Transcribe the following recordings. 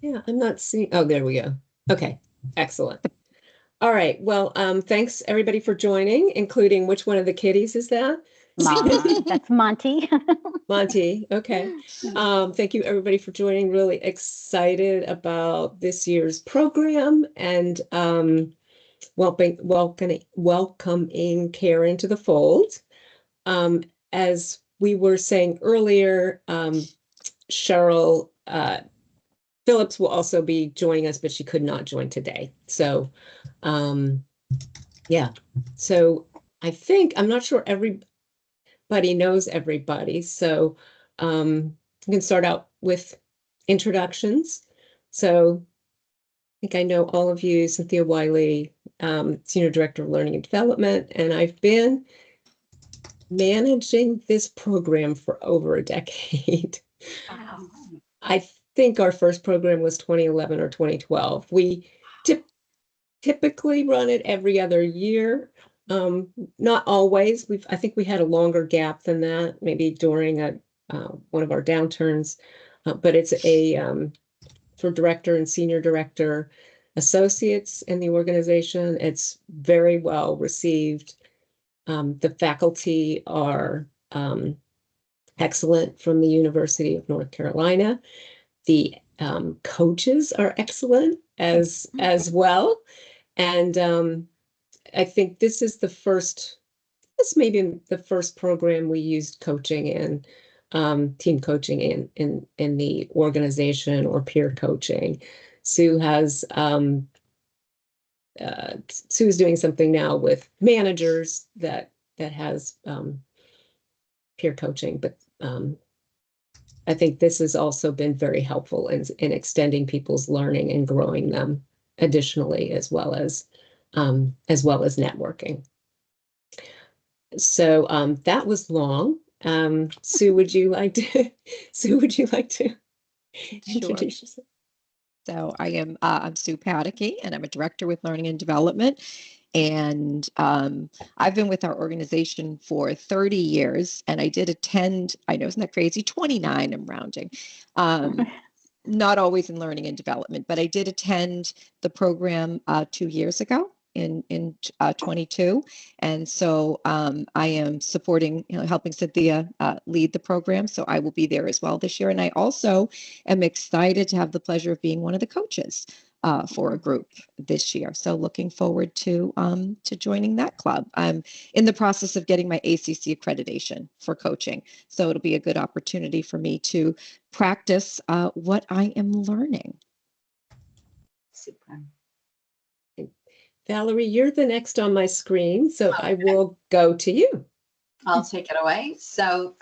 Yeah, I'm not seeing, oh, there we go. Okay, excellent. All right, well, thanks everybody for joining, including which one of the kitties is that? That's Monty. Monty, okay. Thank you everybody for joining. Really excited about this year's program and welcoming Karen to the fold. Um, as we were saying earlier, Cheryl Phillips will also be joining us, but she could not join today. So, yeah. So I think, I'm not sure everybody knows everybody. So we can start out with introductions. So I think I know all of you, Cynthia Wiley, Senior Director of Learning and Development, and I've been managing this program for over a decade. Wow. I think our first program was 2011 or 2012. We typically run it every other year. Not always. I think we had a longer gap than that, maybe during one of our downturns. But it's for director and senior director associates in the organization. It's very well received. The faculty are excellent from the University of North Carolina. The coaches are excellent as well. And I think this is this may be the first program we used coaching in, team coaching in the organization or peer coaching. Sue has Sue's doing something now with managers that has peer coaching, but I think this has also been very helpful in extending people's learning and growing them additionally, as well as networking. So that was long. Sue, would you like to introduce yourself? So I'm Sue Padicky, and I'm a director with Learning and Development. And I've been with our organization for 30 years, and I did attend, I know, isn't that crazy? 29, I'm rounding. Not always in learning and development, but I did attend the program 2 years ago in 22. And so I am supporting, helping Cynthia lead the program. So I will be there as well this year. And I also am excited to have the pleasure of being one of the coaches for a group this year. So looking forward to joining that club. I'm in the process of getting my ACC accreditation for coaching. So it'll be a good opportunity for me to practice what I am learning. Super. Valerie, you're the next on my screen, so I will go to you. I'll take it away. So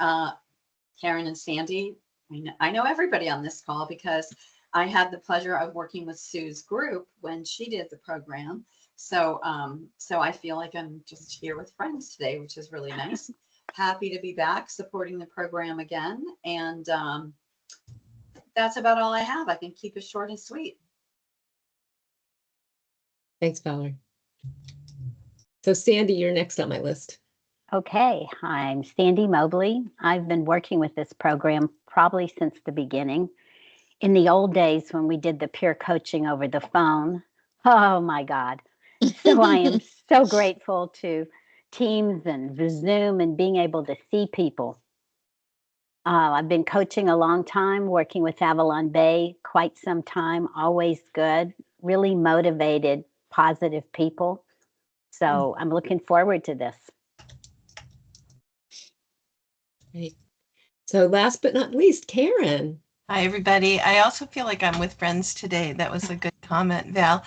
Karen and Sandy, I know everybody on this call because I had the pleasure of working with Sue's group when she did the program. So I feel like I'm just here with friends today, which is really nice. Happy to be back supporting the program again. And that's about all I have. I can keep it short and sweet. Thanks, Valerie. So Sandy, you're next on my list. Okay, I'm Sandy Mobley. I've been working with this program probably since the beginning. In the old days when we did the peer coaching over the phone, oh my God. So I am so grateful to Teams and Zoom and being able to see people. I've been coaching a long time, working with Avalon Bay quite some time, always good, really motivated, positive people. So I'm looking forward to this. Great. So last but not least, Karen. Hi, everybody. I also feel like I'm with friends today. That was a good comment, Val.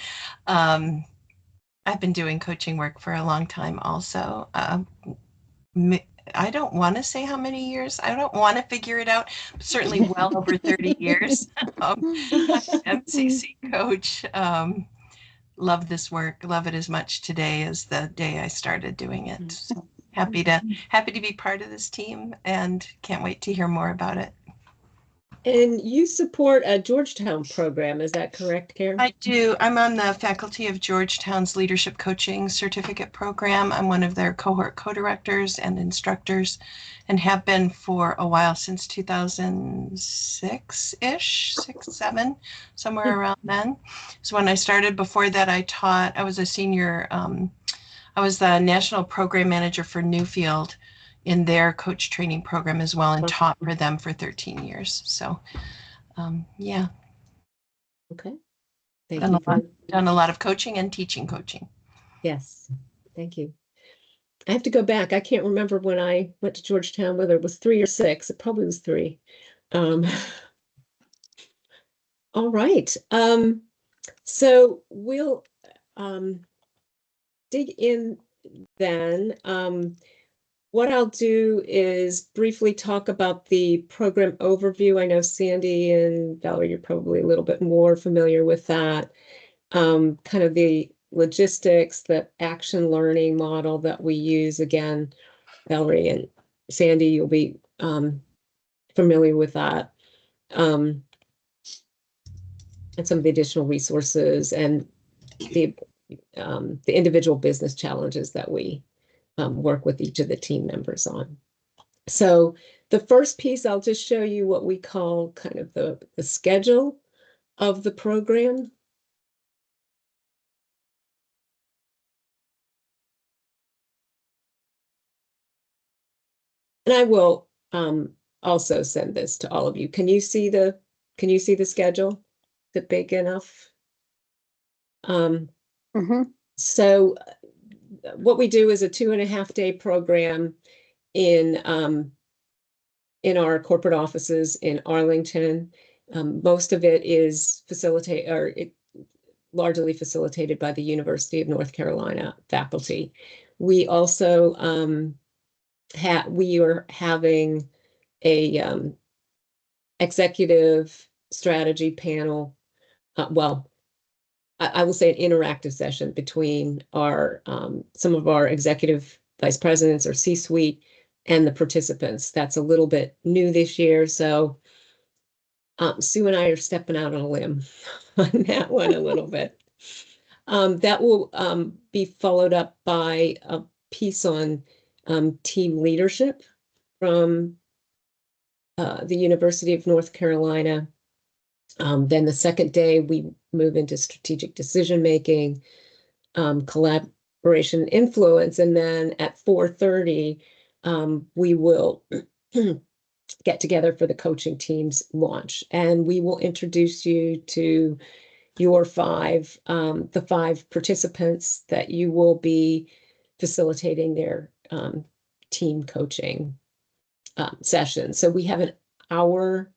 I've been doing coaching work for a long time also. I don't want to say how many years. I don't want to figure it out. Certainly well over 30 years. MCC coach. Love this work. Love it as much today as the day I started doing it. So happy to be part of this team and can't wait to hear more about it. And you support a Georgetown program, is that correct, Karen? I do. I'm on the faculty of Georgetown's Leadership Coaching Certificate Program. I'm one of their cohort co-directors and instructors, and have been for a while, since 2006-ish, 6, 7, somewhere around then. So when I started, before that, I was a senior, I was the national program manager for Newfield in their coach training program as well, and taught for them for 13 years. So, yeah. Okay. Thank you for done a lot of coaching and teaching coaching. Yes, thank you. I have to go back. I can't remember when I went to Georgetown, whether it was 3 or 6. It probably was 3. All right. So we'll dig in then. What I'll do is briefly talk about the program overview. I know Sandy and Valerie, you're probably a little bit more familiar with that. Kind of the logistics, the action learning model that we use. Again, Valerie and Sandy, you'll be familiar with that. And some of the additional resources and the individual business challenges that we work with each of the team members on. So the first piece, I'll just show you what we call kind of the schedule of the program. And I will also send this to all of you. Can you see the schedule? Is it big enough? So what we do is a 2.5-day program in our corporate offices in Arlington. Most of it is largely facilitated by the University of North Carolina faculty. We also we are having a executive strategy panel. Well, I will say an interactive session between our some of our executive vice presidents or C-suite and the participants. That's a little bit new this year, so Sue and I are stepping out on a limb on that one a little bit. That will be followed up by a piece on team leadership from the University of North Carolina. Then the second day, we move into strategic decision-making, collaboration, influence, and then at 4:30, we will get together for the coaching team's launch, and we will introduce you to your the 5 participants that you will be facilitating their team coaching session. So we have an hour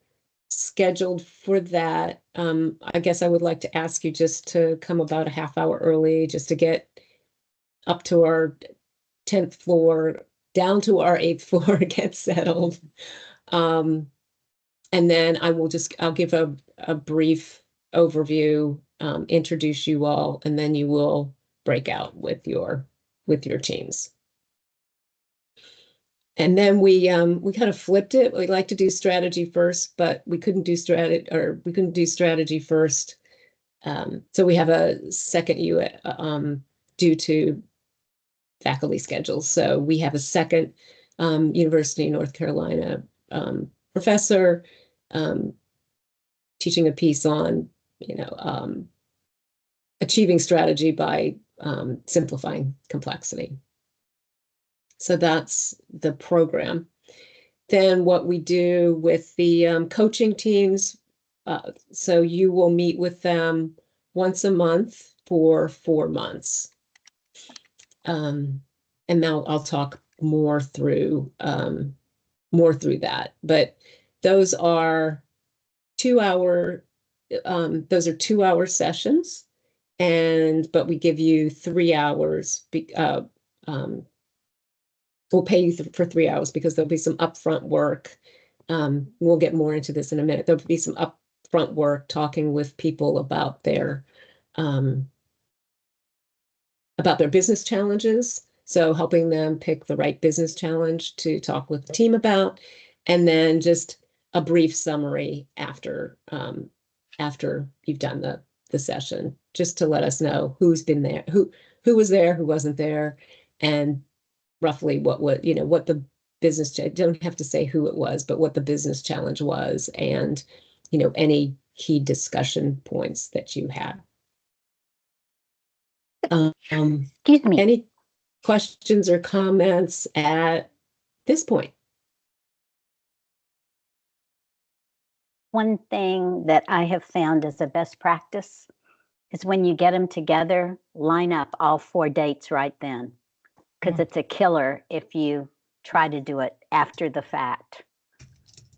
scheduled for that. I guess I would like to ask you just to come about a half hour early, just to get up to our 10th floor, down to our 8th floor, get settled. And then I'll give a brief overview, introduce you all, and then you will break out with your teams. And then we kind of flipped it. We like to do strategy first, but we couldn't do strategy first. So we have a second due to faculty schedules. So we have a second University of North Carolina professor teaching a piece on, achieving strategy by simplifying complexity. So that's the program. Then what we do with the coaching teams, so you will meet with them once a month for 4 months. And now I'll talk more through that. But those are 2-hour sessions, but we give you 3 hours. We'll pay you for 3 hours because there'll be some upfront work. We'll get more into this in a minute. There'll be some upfront work talking with people about their business challenges. So helping them pick the right business challenge to talk with the team about, and then just a brief summary after you've done the session, just to let us know who's been there, who was there, who wasn't there, and roughly what the business, don't have to say who it was, but what the business challenge was, and any key discussion points that you had. Excuse me. Any questions or comments at this point? One thing that I have found as a best practice is when you get them together, line up all 4 dates right then, because it's a killer if you try to do it after the fact.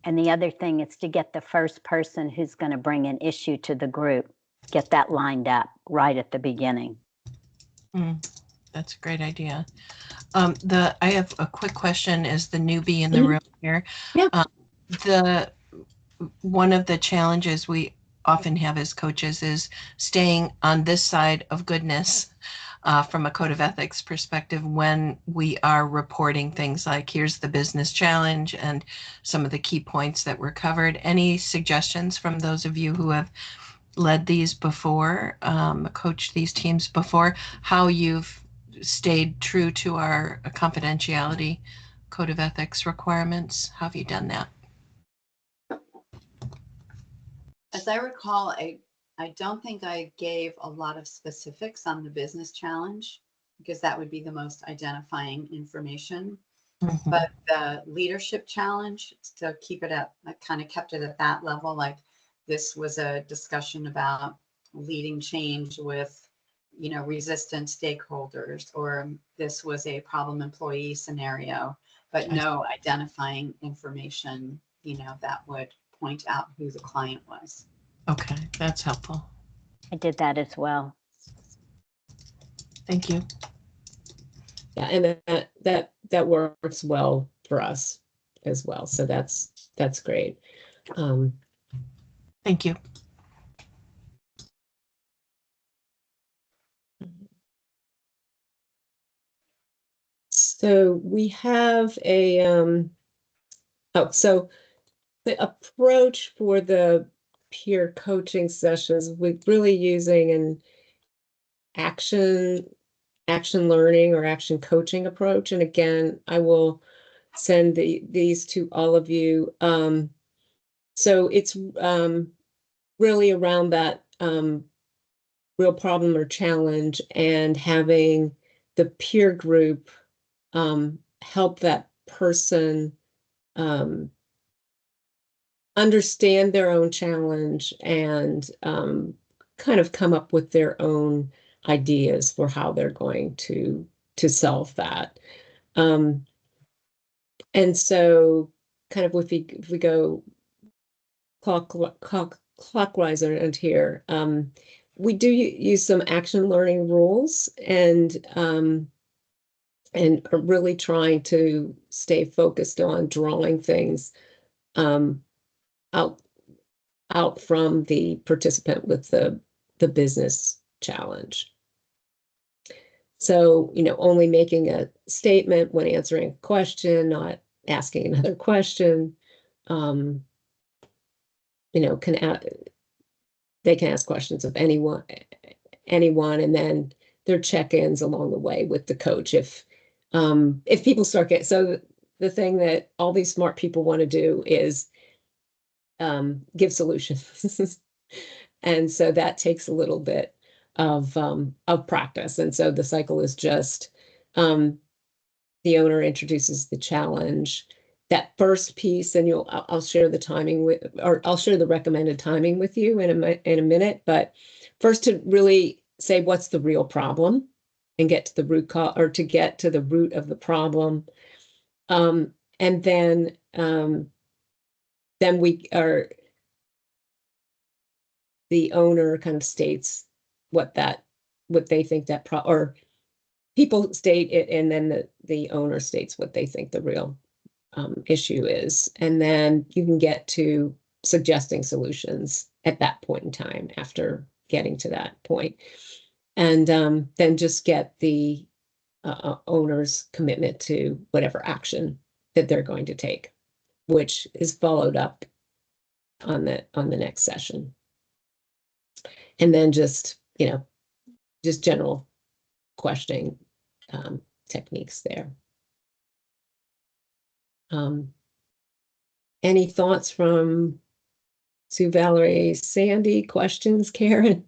And the other thing is to get the first person who's going to bring an issue to the group, get that lined up right at the beginning. That's a great idea. I have a quick question as the newbie in the room here. Yeah. One of the challenges we often have as coaches is staying on this side of goodness from a code of ethics perspective when we are reporting things like, here's the business challenge and some of the key points that were covered. Any suggestions from those of you who have led these before, coached these teams before, how you've stayed true to our confidentiality code of ethics requirements? How have you done that? As I recall, I don't think I gave a lot of specifics on the business challenge because that would be the most identifying information. Mm-hmm. But the leadership challenge, to keep it at, I kind of kept it at that level. Like this was a discussion about leading change with, resistant stakeholders, or this was a problem employee scenario, but no identifying information, that would point out who the client was. Okay, that's helpful. I did that as well. Thank you. Yeah, and that works well for us as well. So that's great. Thank you. So we have so the approach for the peer coaching sessions, we're really using an action learning or action coaching approach. And again, I will send these to all of you. So it's really around that real problem or challenge, and having the peer group help that person understand their own challenge and kind of come up with their own ideas for how they're going to solve that. And so kind of if we go clockwise around here, we do use some action learning rules, and are really trying to stay focused on drawing things out from the participant with the business challenge. So, only making a statement when answering a question, not asking another question. They can ask questions of anyone, and then their check-ins along the way with the coach. If people start so the thing that all these smart people want to do is give solutions. And so that takes a little bit of practice. And so the cycle is just the owner introduces the challenge, that first piece, and I'll share the timing I'll share the recommended timing with you in a minute. But first, to really say what's the real problem and get to the root cause, or to get to the root of the problem. And then the owner kind of states what they think or people state it, and then the owner states what they think the real issue is. And then you can get to suggesting solutions at that point in time, after getting to that point. And then just get the owner's commitment to whatever action that they're going to take, which is followed up on the next session. And then just, just general questioning techniques there. Any thoughts from Sue, Valerie, Sandy? Questions, Karen?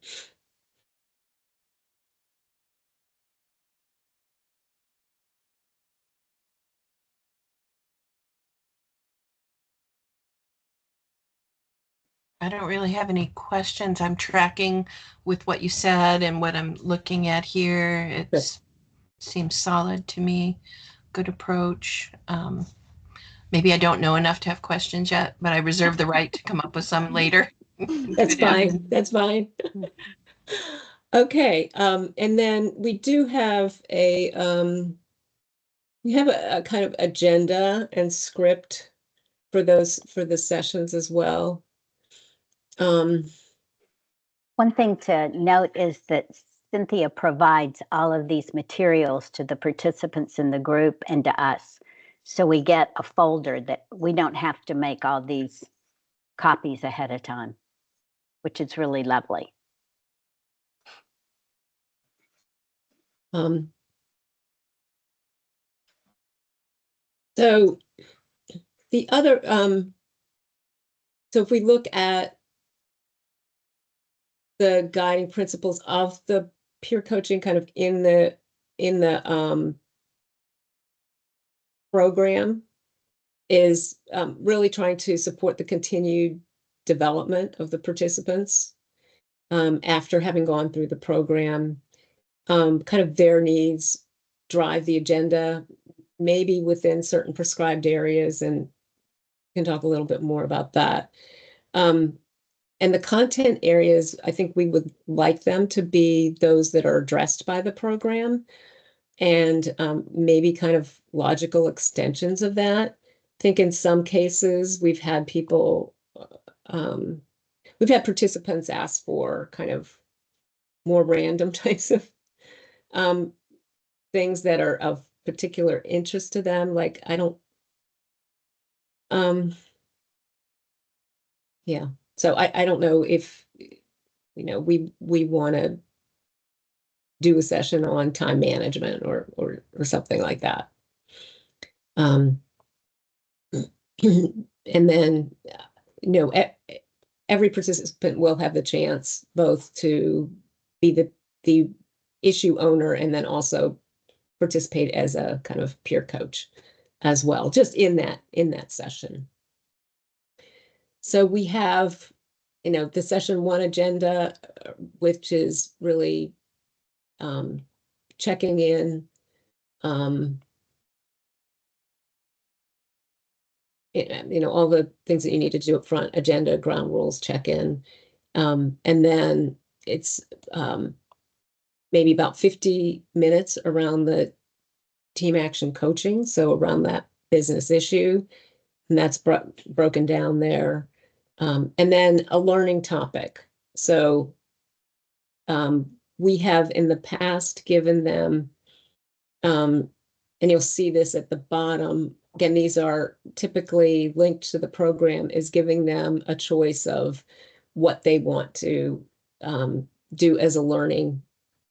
I don't really have any questions. I'm tracking with what you said and what I'm looking at here. It seems solid to me. Good approach. Maybe I don't know enough to have questions yet, but I reserve the right to come up with some later. That's fine. That's fine. Okay. And then we do have we have a kind of agenda and script for the sessions as well. One thing to note is that Cynthia provides all of these materials to the participants in the group and to us. So we get a folder that we don't have to make all these copies ahead of time, which is really lovely. So the other, so if we look at the guiding principles of the peer coaching kind of in the program is really trying to support the continued development of the participants after having gone through the program. Kind of their needs drive the agenda, maybe within certain prescribed areas, and can talk a little bit more about that. And the content areas, I think we would like them to be those that are addressed by the program, and maybe kind of logical extensions of that. I think in some cases we've had people, we've had participants ask for kind of more random types of things that are of particular interest to them. Like, I don't, yeah. So I don't know if, we want to do a session on time management or something like that. And then, every participant will have the chance both to be the issue owner and then also participate as a kind of peer coach as well, just in that session. So we have, the session 1 agenda, which is really checking in, all the things that you need to do up front: agenda, ground rules, check in. And then it's maybe about 50 minutes around the team action coaching, so around that business issue, and that's broken down there. And then a learning topic. So we have in the past given them, and you'll see this at the bottom, again, these are typically linked to the program, is giving them a choice of what they want to do as a learning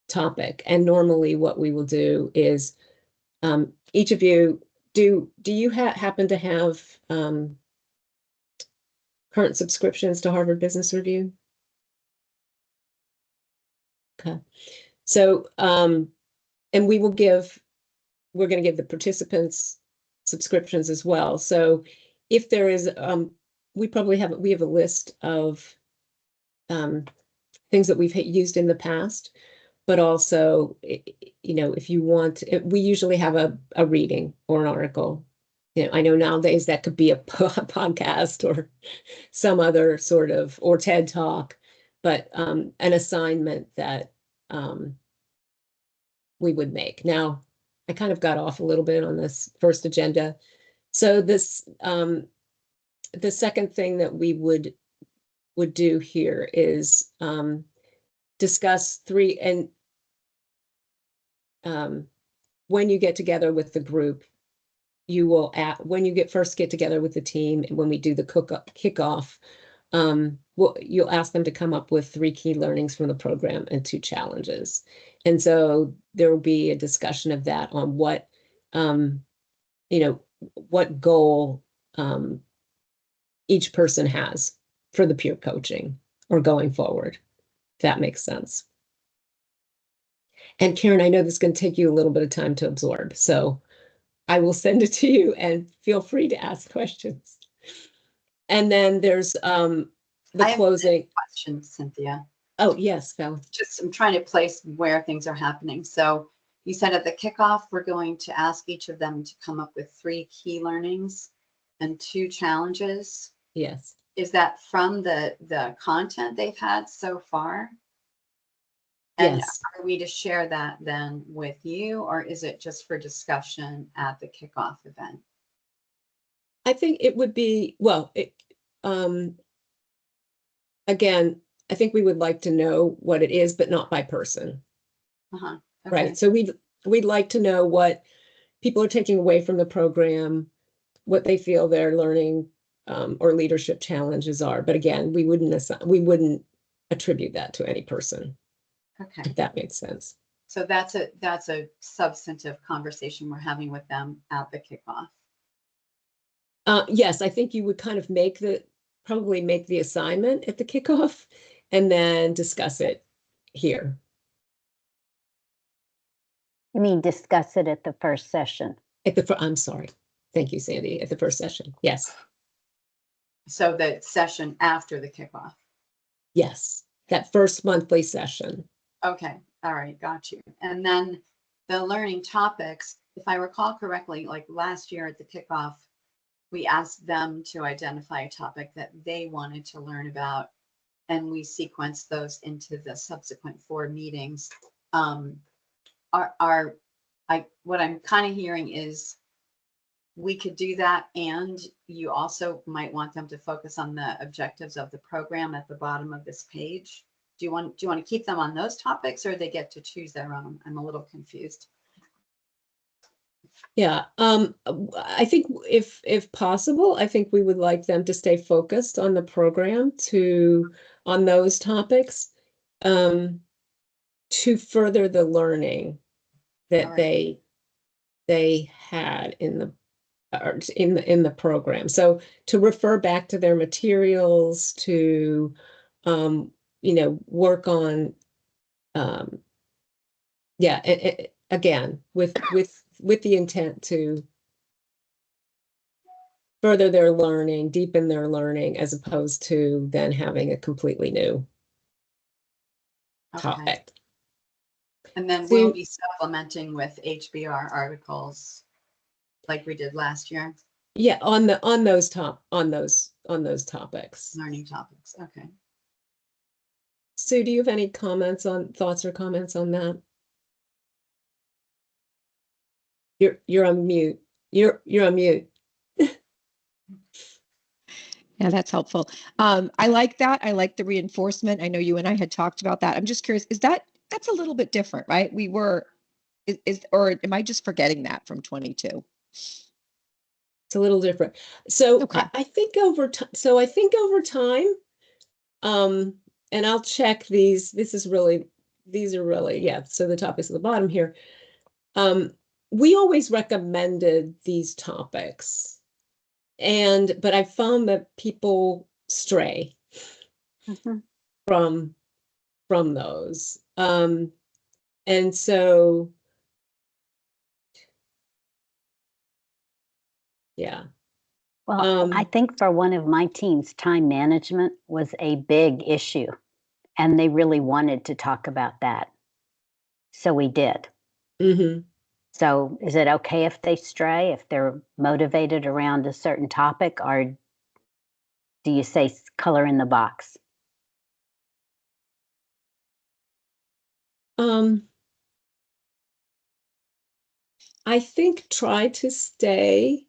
topic. And normally what we will do is each of you, do you happen to have current subscriptions to Harvard Business Review? Okay. So, and we're going to give the participants subscriptions as well. So if there is, we have a list of things that we've used in the past, but also, if you want, we usually have a reading or an article. I know nowadays that could be a podcast or some other sort of, or TED Talk, but an assignment that we would make. Now, I kind of got off a little bit on this first agenda. So this, the second thing that we would do here is discuss 3, and when you get together with the group, you will when you first get together with the team, and when we do the kickoff, well, you'll ask them to come up with 3 key learnings from the program and 2 challenges. And so there will be a discussion of that on what, what goal each person has for the peer coaching or going forward, if that makes sense. And Karen, I know this is going to take you a little bit of time to absorb, so I will send it to you and feel free to ask questions. And then there's the I have closing. question, Cynthia. Oh, yes, Val. Just I'm trying to place where things are happening. So you said at the kickoff, we're going to ask each of them to come up with 3 key learnings and 2 challenges. Yes. Is that from the content they've had so far? And Yes. are we to share that then with you, or is it just for discussion at the kickoff event? I think it would be, well, again, I think we would like to know what it is, but not by person, Okay. right? So we'd like to know what people are taking away from the program, what they feel their learning or leadership challenges are. But again, we wouldn't attribute that to any person, Okay. if that makes sense. So that's a substantive conversation we're having with them at the kickoff. Yes, I think you would kind of probably make the assignment at the kickoff and then discuss it here. You mean discuss it at the first session? I'm sorry. Thank you, Sandy. At the first session. Yes. So the session after the kickoff. Yes. That first monthly session. Okay. All right. Got you. And then the learning topics, if I recall correctly, like last year at the kickoff, we asked them to identify a topic that they wanted to learn about, and we sequenced those into the subsequent 4 meetings. What I'm kind of hearing is we could do that, and you also might want them to focus on the objectives of the program at the bottom of this page. Do you want to keep them on those topics, or they get to choose their own? I'm a little confused. Yeah, I think if possible, I think we would like them to stay focused on the program on those topics to further the learning that right. they had in the program. So to refer back to their materials, to work on again with the intent to further their learning, deepen their learning, as opposed to then having a completely new topic. And then So, we'll be supplementing with HBR articles like we did last year. Yeah, on those topics. Learning topics. Okay. Sue, do you have any thoughts or comments on that? You're on mute. You're on mute. Yeah, that's helpful. I like that. I like the reinforcement. I know you and I had talked about that. I'm just curious, that's a little bit different, right? Or am I just forgetting that from 22? It's a little different. So Okay. I think over time, and I'll check these. These are really, yeah. So the topics at the bottom here. We always recommended these topics, but I found that people stray from those. And so, yeah. Well, I think for one of my teams, time management was a big issue, and they really wanted to talk about that. So we did. Mm-hmm. So is it okay if they stray, if they're motivated around a certain topic, or do you say color in the box? I think try to stay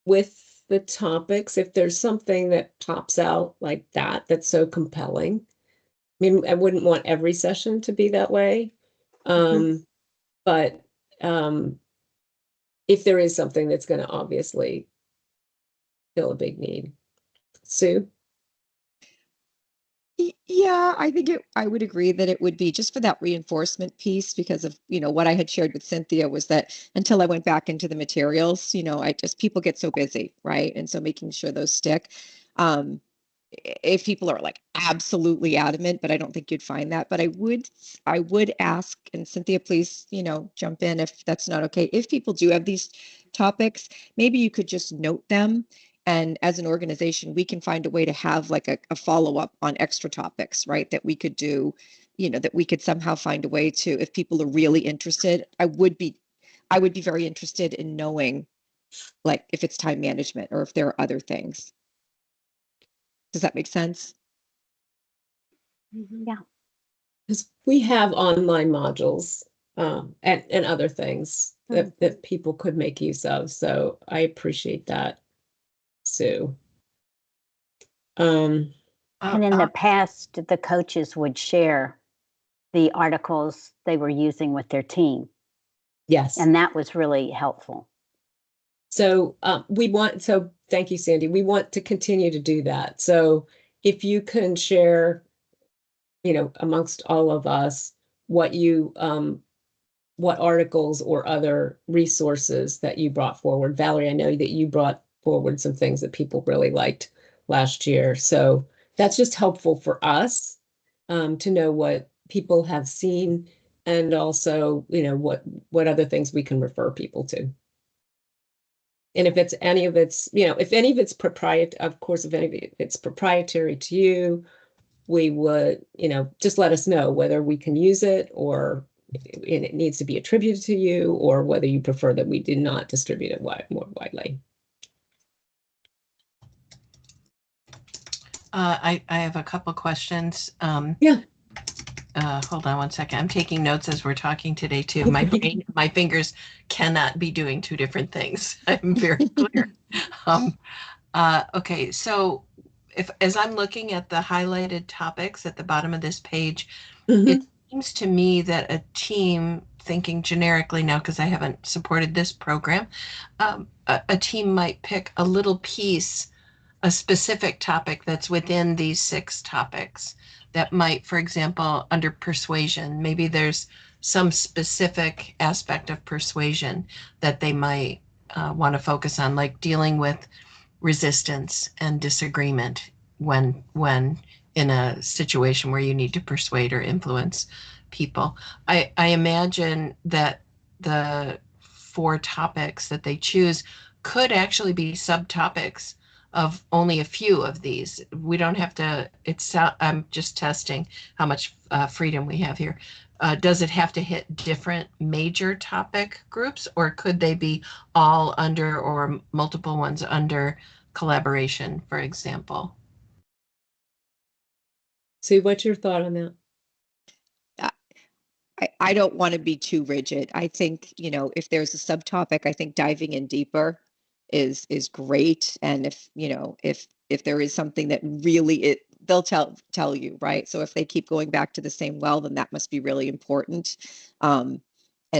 with the topics if there's something that pops out like that's so compelling. I mean, I wouldn't want every session to be that way. But if there is something that's going to obviously fill a big need. Sue? Yeah, I think I would agree that it would be just for that reinforcement piece because of, what I had shared with Cynthia was that until I went back into the materials, people get so busy, right? And so making sure those stick. Um, if people are like absolutely adamant, but I don't think you'd find that. But I would ask, and Cynthia, please, jump in if that's not okay. If people do have these topics, maybe you could just note them. And as an organization, we can find a way to have like a follow-up on extra topics, right? That we could do, that we could somehow find a way to, if people are really interested, I would be very interested in knowing like if it's time management or if there are other things. Does that make sense? Yeah. Because we have online modules and other things that people could make use of. So I appreciate that, Sue. And in the past, the coaches would share the articles they were using with their team. Yes. And that was really helpful. So thank you, Sandy. We want to continue to do that. So if you can share, amongst all of us, what articles or other resources that you brought forward. Valerie, I know that you brought forward some things that people really liked last year. So that's just helpful for us to know what people have seen and also, what other things we can refer people to. And if any of it's proprietary, of course, if any of it's proprietary to you, we would, just let us know whether we can use it or it needs to be attributed to you, or whether you prefer that we do not distribute it more widely. I have a couple questions. Yeah. Hold on one second. I'm taking notes as we're talking today too. My fingers cannot be doing two different things. I'm very clear. Okay, so as I'm looking at the highlighted topics at the bottom of this page, it seems to me that a team, thinking generically now because I haven't supported this program, a team might pick a little piece, a specific topic that's within these 6 topics that might, for example, under persuasion, maybe there's some specific aspect of persuasion that they might want to focus on, like dealing with resistance and disagreement when in a situation where you need to persuade or influence people. I imagine that the 4 topics that they choose could actually be subtopics of only a few of these. We don't have to, I'm just testing how much freedom we have here. Does it have to hit different major topic groups, or could they be all under or multiple ones under collaboration, for example? Sue, what's your thought on that? I don't want to be too rigid. I think, if there's a subtopic, I think diving in deeper is great. And if there is something that really they'll tell you, right? So if they keep going back to the same well, then that must be really important. And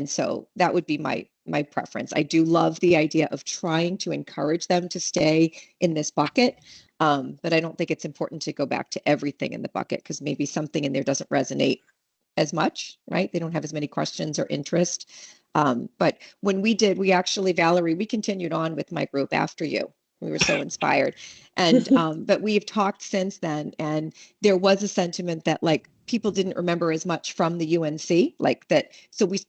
so that would be my preference. I do love the idea of trying to encourage them to stay in this bucket. But I don't think it's important to go back to everything in the bucket because maybe something in there doesn't resonate as much, right? They don't have as many questions or interest. But when we actually, Valerie, we continued on with my group after you. We were so inspired. And, but we've talked since then. And there was a sentiment that like people didn't remember as much from the UNC, like that. So we,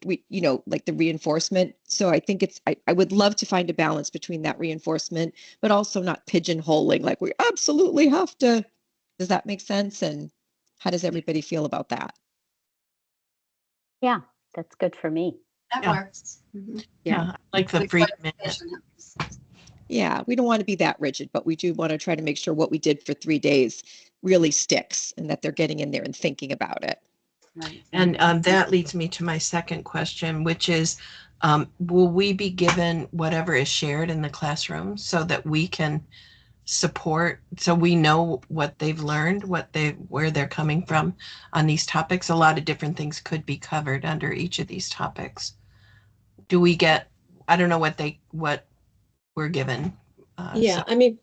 like the reinforcement. So I think I would love to find a balance between that reinforcement, but also not pigeonholing, like we absolutely have to. Does that make sense? And how does everybody feel about that? Yeah, that's good for me. That works. Yeah, like the freedom in it. Yeah, we don't want to be that rigid, but we do want to try to make sure what we did for 3 days really sticks and that they're getting in there and thinking about it. Right. And that leads me to my second question, which is, will we be given whatever is shared in the classroom so that we can support, so we know what they've learned, where they're coming from on these topics? A lot of different things could be covered under each of these topics. Do we get, I don't know what we're given. Yeah, I mean,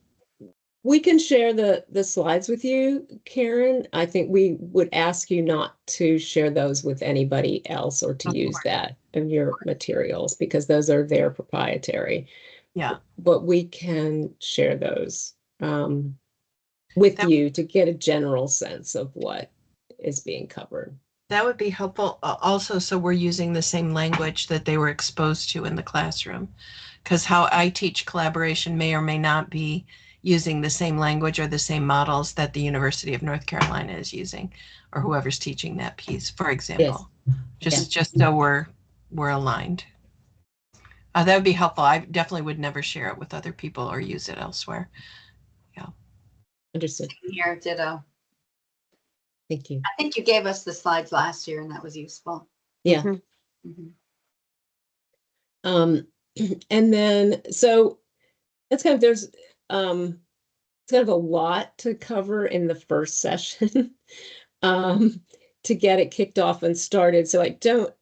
We can share the slides with you, Karen. I think we would ask you not to share those with anybody else or to Of use course. that in your materials because those are their proprietary. Yeah. But we can share those with That- you to get a general sense of what is being covered. That would be helpful also, so we're using the same language that they were exposed to in the classroom. Because how I teach collaboration may or may not be using the same language or the same models that the University of North Carolina is using, or whoever's teaching that piece, for example. Yes. Just so we're aligned. That would be helpful. I definitely would never share it with other people or use it elsewhere. Understood. Here, ditto. Thank you. I think you gave us the slides last year and that was useful. Yeah. Mhm. Mhm. And then so that's kind of there's it's kind of a lot to cover in the first session to get it kicked off and started. So I don't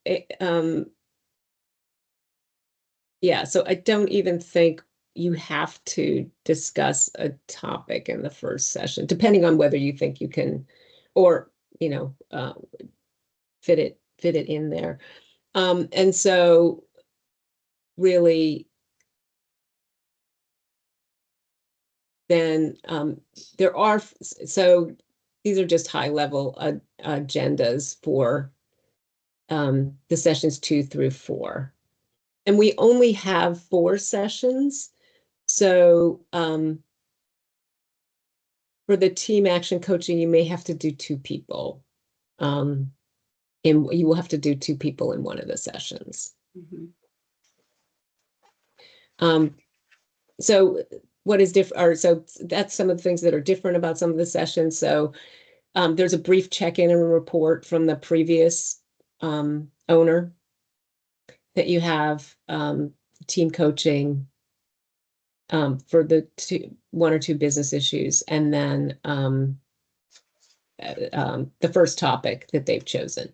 yeah, so I don't even think you have to discuss a topic in the first session, depending on whether you think you can or fit it in there. And so really then there are, so these are just high level agendas for the sessions 2 through 4. And we only have 4 sessions. So for the team action coaching, you may have to do 2 people. And you will have to do 2 people in one of the sessions. Mhm. So what is different, or so that's some of the things that are different about some of the sessions. So there's a brief check-in and report from the previous owner that you have team coaching for the 1 or 2 business issues, and then the first topic that they've chosen.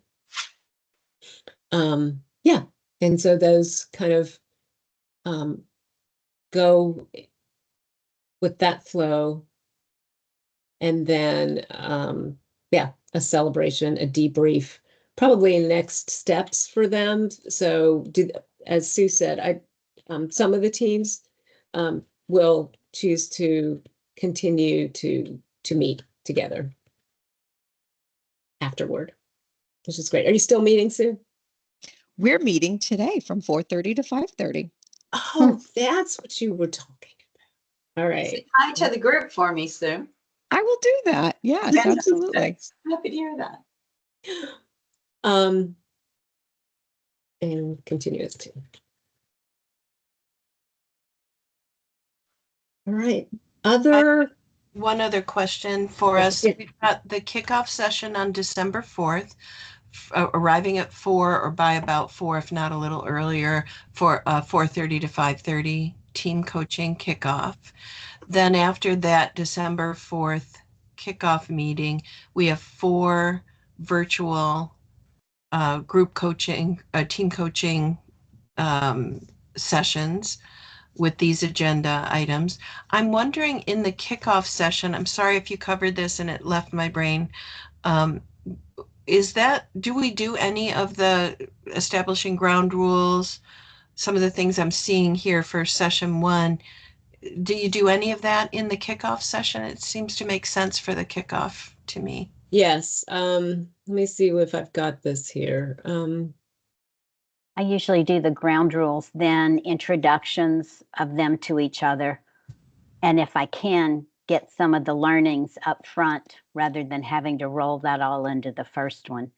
Yeah, and so those kind of go with that flow, and then yeah, a celebration, a debrief, probably next steps for them. So as Sue said, some of the teams will choose to continue to meet together afterward, which is great. Are you still meeting, Sue? We're meeting today from 4:30 to 5:30. Oh, that's what you were talking about. All right. Say hi to the group for me, Sue. I will do that. Yes, absolutely. Happy to hear that. And continuous too. All right. One other question for Yeah, us. yeah. We've got the kickoff session on December 4th, arriving at 4 or by about 4, if not a little earlier, for 4:30 to 5:30 team coaching kickoff. Then after that December 4th kickoff meeting, we have 4 virtual group coaching, team coaching sessions with these agenda items. I'm wondering in the kickoff session, I'm sorry if you covered this and it left my brain. Do we do any of the establishing ground rules? Some of the things I'm seeing here for session 1. Do you do any of that in the kickoff session? It seems to make sense for the kickoff to me. Yes. Let me see if I've got this here. I usually do the ground rules, then introductions of them to each other. And if I can, get some of the learnings up front rather than having to roll that all into the first one.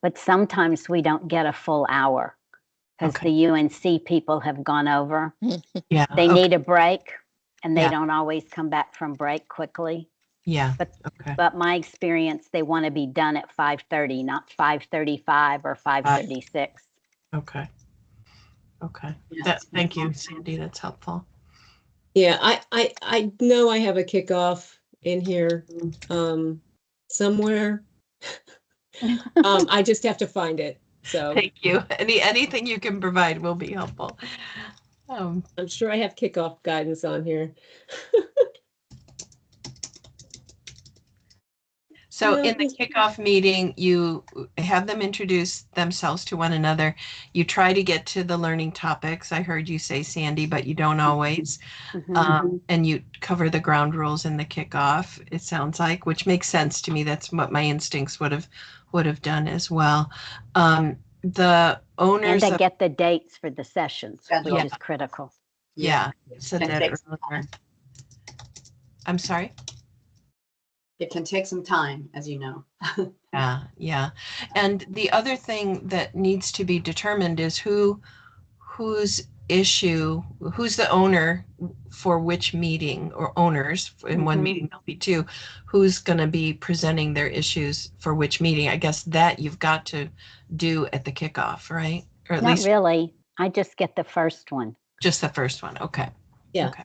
But sometimes we don't get a full hour because Okay. the UNC people have gone over. Yeah. They okay. need a break and they Yeah. don't always come back from break quickly. Yeah. But Okay. but my experience, they want to be done at 5:30, not 5:35 or 5:36. Okay. Okay. Yes. Thank you, Sandy. That's helpful. Yeah, I know I have a kickoff in here somewhere. I just have to find it. So Thank you. Anything you can provide will be helpful. I'm sure I have kickoff guidance on here. So No, in the kickoff meeting, you have them introduce themselves to one another. You try to get to the learning topics. I heard you say, Sandy, but you don't always. And you cover the ground rules in the kickoff, it sounds like, which makes sense to me. That's what my instincts would have done as well. The And owners to of, get the dates for the sessions, Schedule. which is critical. yeah, said Can that take some earlier. time. I'm sorry. It can take some time, as you know. Yeah, yeah. And the other thing that needs to be determined is whose issue, who's the owner for which meeting, or owners in one meeting, there'll be two, who's going to be presenting their issues for which meeting. I guess that you've got to do at the kickoff, right? Or at Not least really. I just get the first one. just the first one. Okay. Yeah. Okay.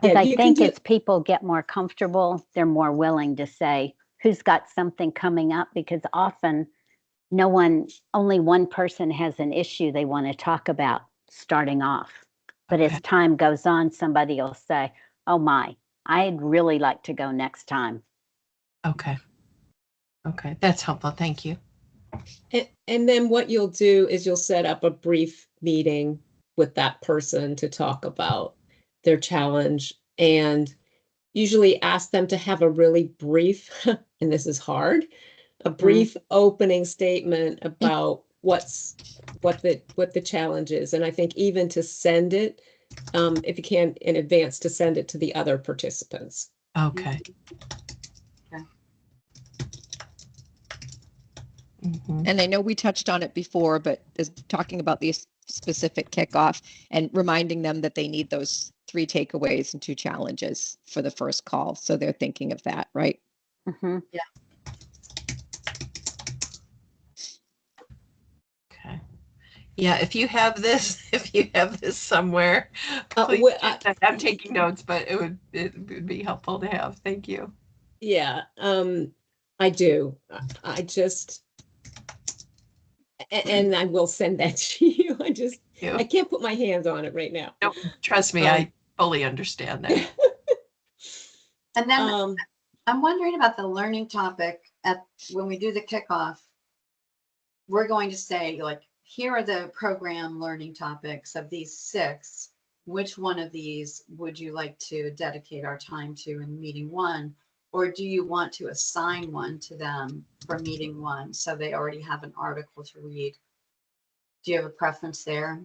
Because I you can think do- as people get more comfortable, they're more willing to say who's got something coming up, because often only one person has an issue they want to talk about starting off. But Okay. as time goes on, somebody will say, oh my, I'd really like to go next time. Okay. Okay. That's helpful. Thank you. And then what you'll do is you'll set up a brief meeting with that person to talk about their challenge, and usually ask them to have a really brief, and this is hard, a brief opening statement about what the challenge is. And I think even to send it, if you can in advance, to send it to the other participants. Okay. Okay. Mhm. And I know we touched on it before, but is talking about the specific kickoff and reminding them that they need those 3 takeaways and 2 challenges for the first call. So they're thinking of that, right? Mm-hmm. Okay. Yeah, if you have this, somewhere, please. I'm taking notes, but it would be helpful to have. Thank you. Yeah, I do. I just, and I will send that to you. I can't put my hands on it right now. Nope, trust me, I fully understand that. And then I'm wondering about the learning topic when we do the kickoff. We're going to say, like, here are the program learning topics of these 6. Which one of these would you like to dedicate our time to in meeting 1? Or do you want to assign one to them for meeting 1 so they already have an article to read? Do you have a preference there?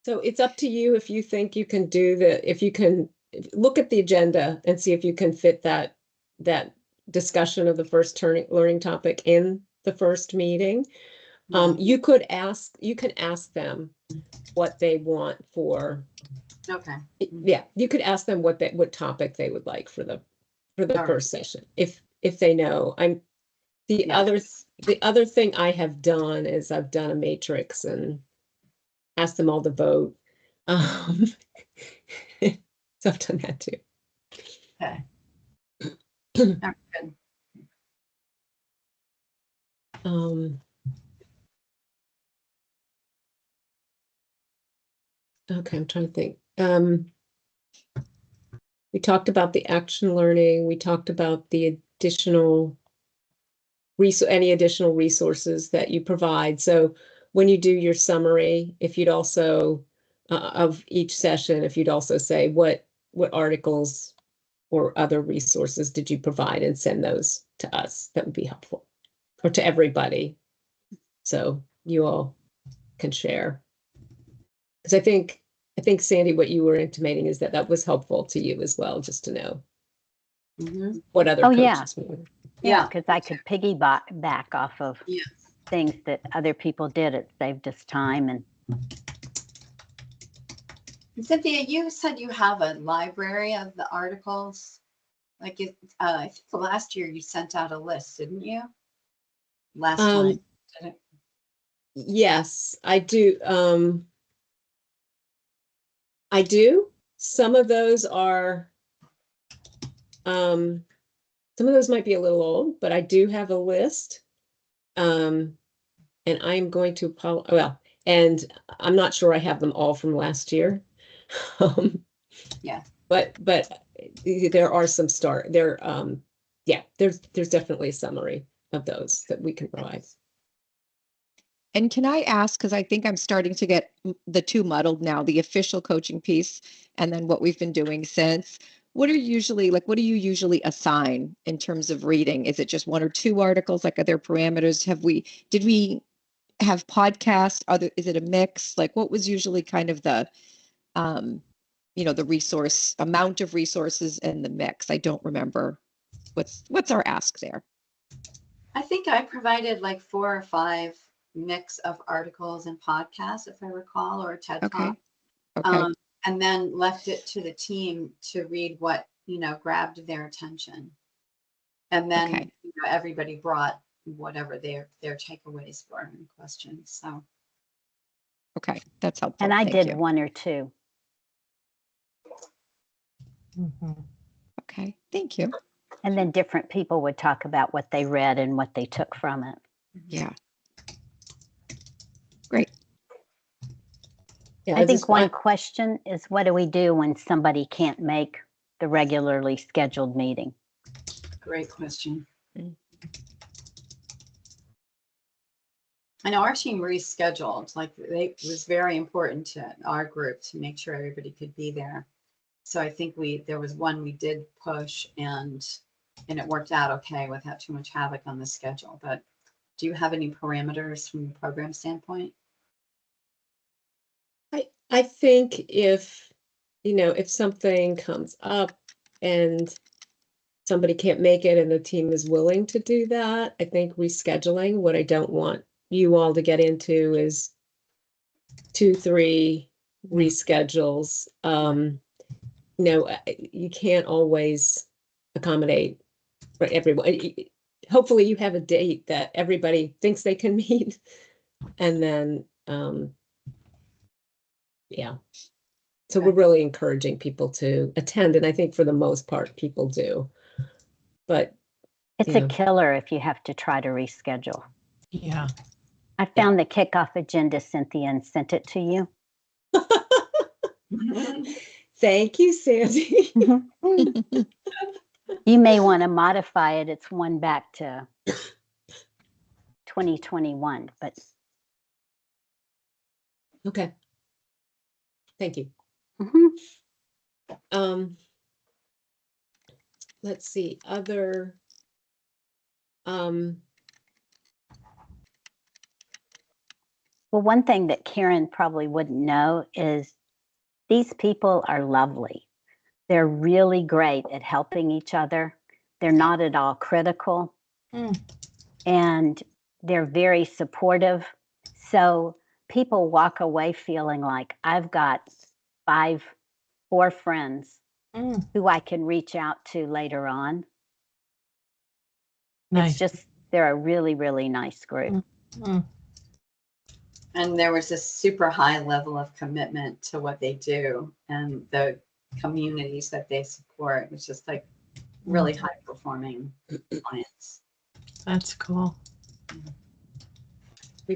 So it's up to you if you think you can if you can look at the agenda and see if you can fit that discussion of the first learning topic in the first meeting. You can ask them what they want for. Okay. Yeah, you could ask them what topic they would like for the All first session, if they know. The other thing I have done is I've done a matrix and asked them all to vote. So I've done that too. Okay. All right, good. Okay, I'm trying to think. We talked about the action learning. We talked about the any additional resources that you provide. So when you do your summary, if you'd also of each session, if you'd also say what articles or other resources did you provide, and send those to us, that would be helpful, or to everybody, so you all can share. Because I think Sandy, what you were intimating is that was helpful to you as well, just to know what other coaches were. Yeah, because I could piggyback off of Yes. things that other people did. It saved us time. And Cynthia, you said you have a library of the articles. Like, I think the last year you sent out a list, didn't you? Last time. Yes, I do. I do. Some of those might be a little old, but I do have a list. And I'm going to and I'm not sure I have them all from last year. Yeah. But there are some yeah, there's definitely a summary of those that we can provide. And can I ask, because I think I'm starting to get the two muddled now, the official coaching piece and then what we've been doing since. What do you usually assign in terms of reading? Is it just one or two articles? Like, are there parameters? Did we have podcasts? Is it a mix? Like, what was usually kind of the, the resource amount of resources and the mix? I don't remember. What's our ask there? I think I provided like 4 or 5 mix of articles and podcasts, if I recall, or a TED Okay. Talk. Okay. And then left it to the team to read what, grabbed their attention. And then Okay. everybody brought whatever their takeaways were and questions. So Okay. That's helpful. And I Thank did you. 1 or 2. Mhm. Okay. Thank you. And then different people would talk about what they read and what they took from it. Yeah. Great. Yeah, I think one question is, what do we do when somebody can't make the regularly scheduled meeting? great question. Mm. I know our team rescheduled, it was very important to our group to make sure everybody could be there. So I think there was one we did push and it worked out okay without too much havoc on the schedule. But do you have any parameters from the program standpoint? I think if something comes up and somebody can't make it and the team is willing to do that, I think rescheduling. What I don't want you all to get into is 2, 3 reschedules. You can't always accommodate for everyone. Hopefully you have a date that everybody thinks they can meet, and then yeah. So we're really encouraging people to attend, and I think for the most part people do. But It's a killer if you have to try to reschedule. Yeah. I found the kickoff agenda, Cynthia, and sent it to you. Thank you, Sandy. You may want to modify it. It's one back to 2021, but Okay. Thank you. Let's see, other well, one thing that Karen probably wouldn't know is these people are lovely. They're really great at helping each other. They're not at all critical. And they're very supportive. So people walk away feeling like I've got 4 friends who I can reach out to later on. Nice. It's just, they're a really, really nice group. And there was a super high level of commitment to what they do and the communities that they support. It's just like really high performing clients. That's cool.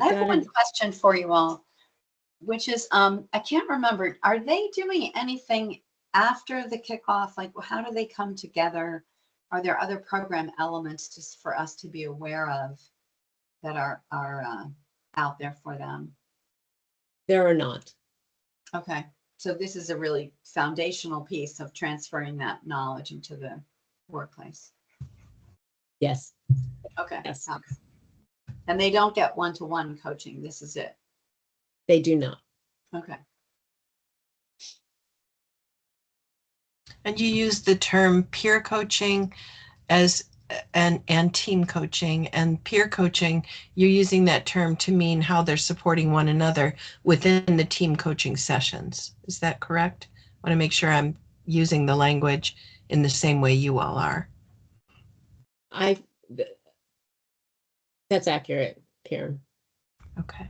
I have one question for you all, which is, I can't remember, are they doing anything after the kickoff? Like, how do they come together? Are there other program elements just for us to be aware of that are out there for them? There are not. Okay, so this is a really foundational piece of transferring that knowledge into the workplace. Yes. Okay. Yes. And they don't get one-to-one coaching. This is it. They do not. Okay. And you use the term peer coaching and team coaching, and peer coaching, you're using that term to mean how they're supporting one another within the team coaching sessions. Is that correct? I want to make sure I'm using the language in the same way you all are. That's accurate, Karen. Okay.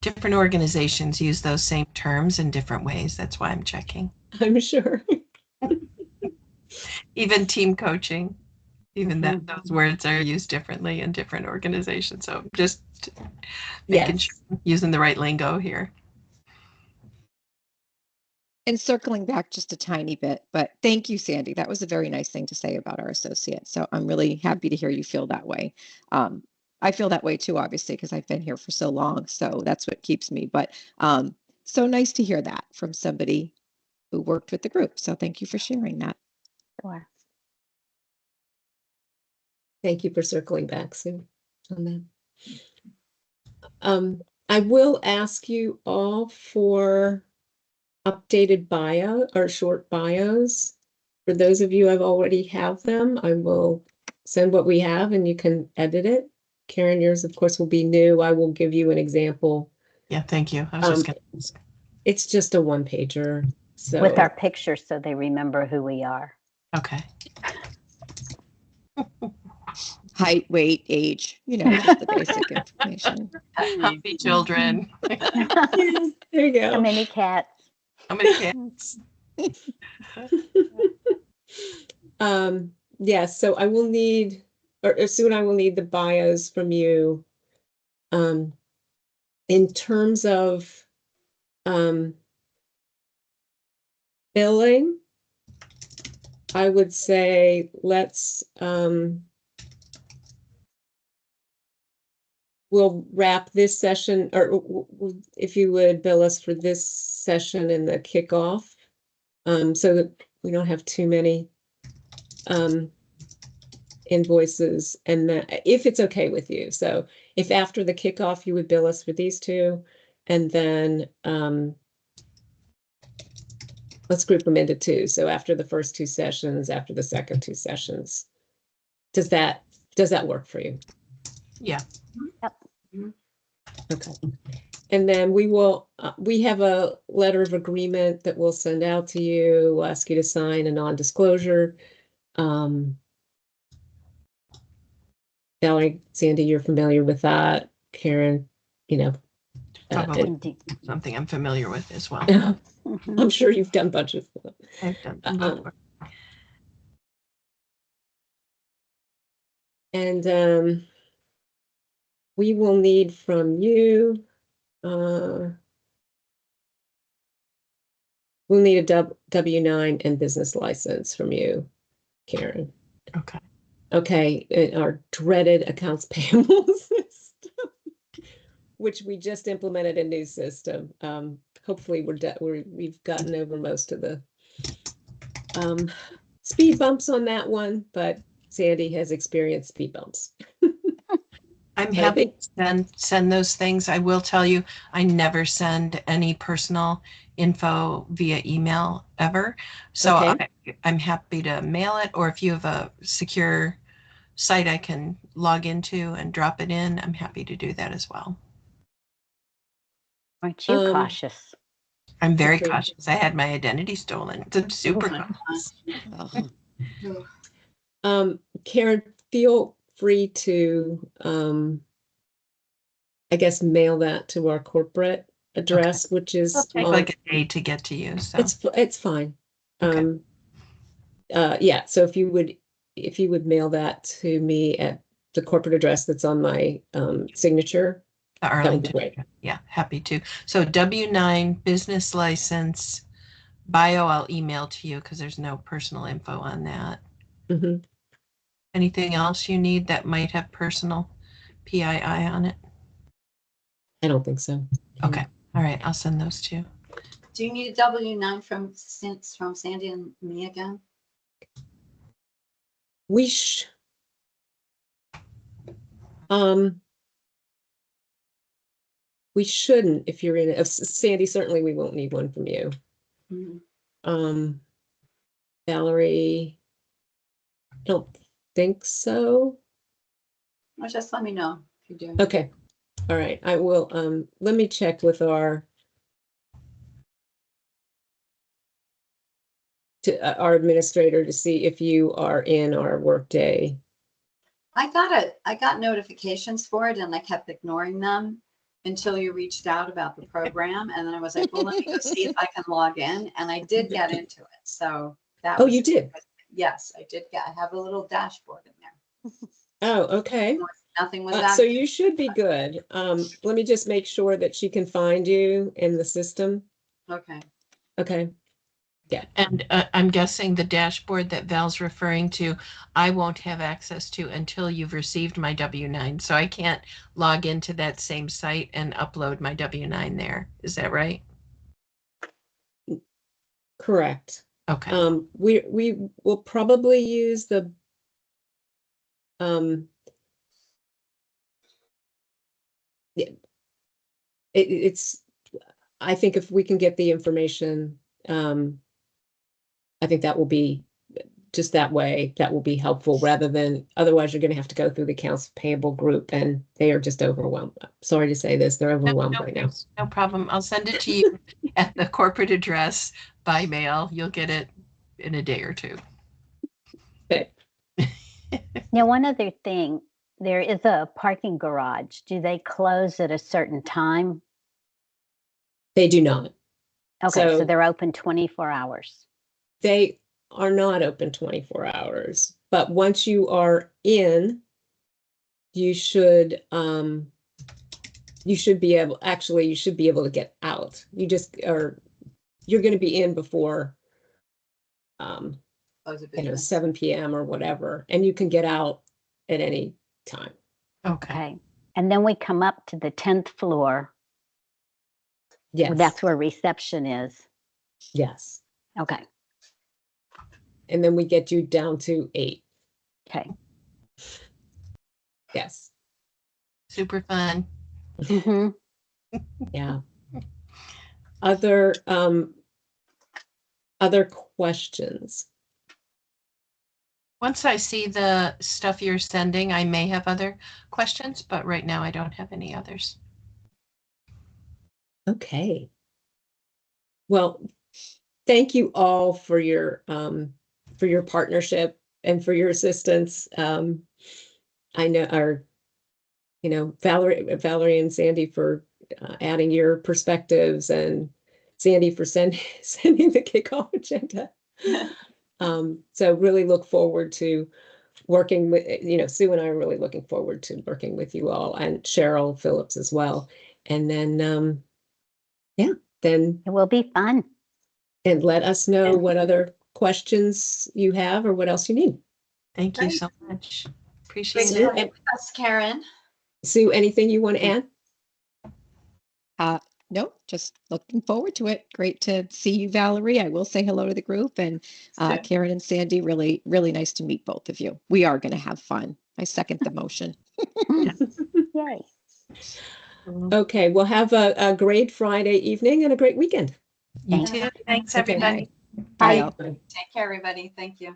Different organizations use those same terms in different ways. That's why I'm checking. I'm sure. Even team coaching, even those words are used differently in different organizations. So just making sure I'm using the right lingo here. And circling back just a tiny bit, but thank you, Sandy. That was a very nice thing to say about our associate. So I'm really happy to hear you feel that way. I feel that way too, obviously, because I've been here for so long. So that's what keeps me. But so nice to hear that from somebody who worked with the group. So thank you for sharing that. Sure. Thank you for circling back, Sue, on that. I will ask you all for updated bio or short bios. For those of you I've already have them, I will send what we have and you can edit it. Karen, yours of course will be new. I will give you an example. Yeah, thank you. I was just Um, gonna ask. It's just a one pager. So With our pictures so they remember who we are. Okay. Height, weight, age, just the basic information. How many children? yes, there you How go. many cats? How many cats? Yes, so I will need, or soon I will need the bios from you. In terms of billing, I would say let's we'll wrap this session, or if you would bill us for this session and the kickoff, so that we don't have too many invoices, and that if it's okay with you. So if after the kickoff you would bill us for these two, and then let's group them into two. So after the first two sessions, after the second two sessions, does that work for you? Yeah. Yep. Okay. And then we will, we have a letter of agreement that we'll send out to you. We'll ask you to sign a non-disclosure. Valerie, Sandy, you're familiar with that. Karen, Probably Indeed. something I'm familiar with as well. Mhm. I'm sure you've done budgets for them. I've done them before. And we will need from you, we'll need a W-9 and business license from you, Karen. Okay. Okay, our dreaded accounts payable system, which we just implemented a new system. Hopefully we've gotten over most of the speed bumps on that one, but Sandy has experienced speed bumps. I'm I happy think to send those things. I will tell you, I never send any personal info via email ever. So okay. I'm happy to mail it, or if you have a secure site I can log into and drop it in, I'm happy to do that as well. Aren't you cautious? I'm very Okay. cautious. I had my identity stolen. I'm super cautious. Karen, feel free to I guess mail that to our corporate address, which is It'll take like a day to get to you. So it's fine. Okay. Yeah, so if you would mail that to me at the corporate address that's on my signature, the that would be Arlington. great. Yeah, happy to. So W-9 business license bio, I'll email to you because there's no personal info on that. Mhm. Anything else you need that might have personal PII on it? I don't think so. Okay. All right. I'll send those to you. Do you need a W-9 from Sandy and me again? We we shouldn't if you're in it. Sandy, certainly we won't need one from you. Mhm. Valerie, I don't think so. Well, just let me know if you do. Okay. All right. I will let me check with our administrator to see if you are in our workday. I got notifications for it and I kept ignoring them until you reached out about the program. And then I was like, well, let me go see if I can log in. And I did get into it. So that Oh, was you did? Yes, I did I have a little dashboard in there. Oh, okay. Nothing was So active. you should be good. Let me just make sure that she can find you in the system. Okay. Okay. Yeah. And I'm guessing the dashboard that Val's referring to, I won't have access to until you've received my W-9. So I can't log into that same site and upload my W-9 there. Is that right? Correct. Okay. We will probably use the yeah, it's I think if we can get the information, I think that will be just that way, that will be helpful rather than otherwise you're going to have to go through the accounts payable group and they are just overwhelmed. Sorry to say this, they're overwhelmed right now. No problem. I'll send it to you at the corporate address by mail. You'll get it in a day or two. But Now, one other thing, there is a parking garage. Do they close at a certain time? they do not. Okay, so So- they're open 24 hours. They are not open 24 hours, but once you are in, you should be able, actually, you should be able to get out. You just are, you're going to be in before, Close of you know, business. 7 p.m. or whatever, and you can get out at any time. Okay. Okay. And then we come up to the 10th floor. Yes. That's where reception is. Yes. Okay. And then we get you down to 8. Okay. Yes. Super fun. Mhm. Yeah. Other questions? Once I see the stuff you're sending, I may have other questions, but right now I don't have any others. Okay. Well, thank you all for your partnership and for your assistance. I know Valerie and Sandy for adding your perspectives, and Sandy for sending the kickoff agenda. So really look forward to working with, Sue and I are really looking forward to working with you all, and Cheryl Phillips as well. And then, then It will be fun. and let us know what other questions you have or what else you need. Thank you Great. so much. Great Appreciate to Sue, it. have you with us, Karen. Sue, anything you want to add? No, just looking forward to it. Great to see you, Valerie. I will say hello to the group, and Karen and Sandy, really, really nice to meet both of you. We are going to have fun. I second the motion. Yay. Okay, well, have a great Friday evening and a great weekend. You Thanks. too. Thanks, Okay. everybody. Bye. Bye. all. Take care, everybody. Thank you.